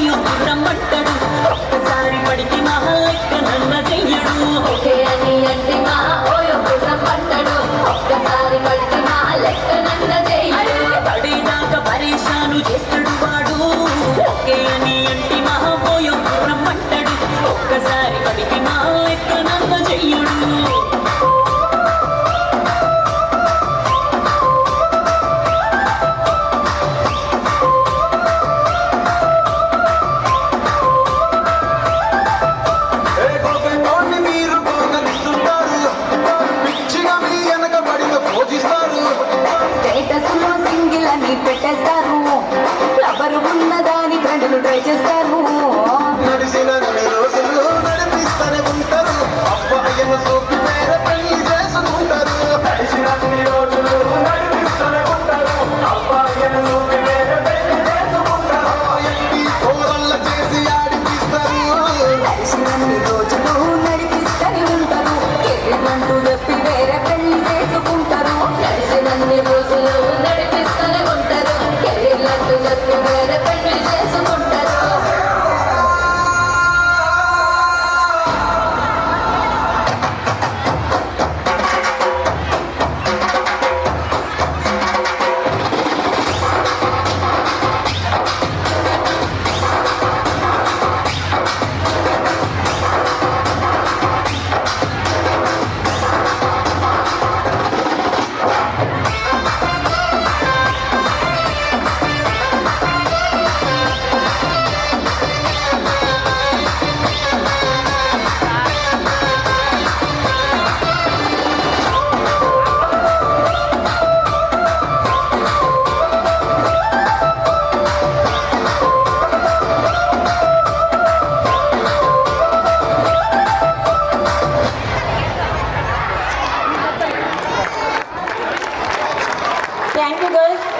పోయో రమ్మంటాడు ఒక్కసారి పడికి మహా లెక్క నన్న చెయ్యడు ఓకే అని అంటే మా ఓయో రమ్మంటాడు ఒక్కసారి పడికి మహా లెక్క నన్న చెయ్యడు పడేదాకా పరేషాను చేస్తాడు వాడు ఓకే అని అంటే మహా పోయో రమ్మంటాడు ఒక్కసారి పడికి మహా లెక్క నన్న చెయ్యడు స్టేటస్లో సింగిల్ అని పెట్టేస్తారు ఫ్లవర్ ఉన్నదాని ఫ్రెండ్లు ట్రై చేస్తారు నడిచినన్ని రోజులు నడిపిస్తూనే ఉంటారు అబ్బాయిని చూపి వేరే పెళ్లి చేసుకుంటారు నడిచినన్ని రోజులు నడిపిస్తూనే ఉంటారు అబ్బాయిని చూపి వేరే పెళ్లి చేసుకుంటారు ఎంపీ కోరల్ల చేసి ఆడిపిస్తారు నడిచినన్ని రోజులు నడిపిస్తూనే ఉంటారు కెరీర్లంటూ చెప్పి వేరే పెళ్లి చేసుకుంటారు నడిచినన్ని రోజులు నడిపిస్తూనే ఉంటారు కెరీర్లంటూ చెప్పి వేరే పెళ్లి చేసుకుంటారు Thank you, girls.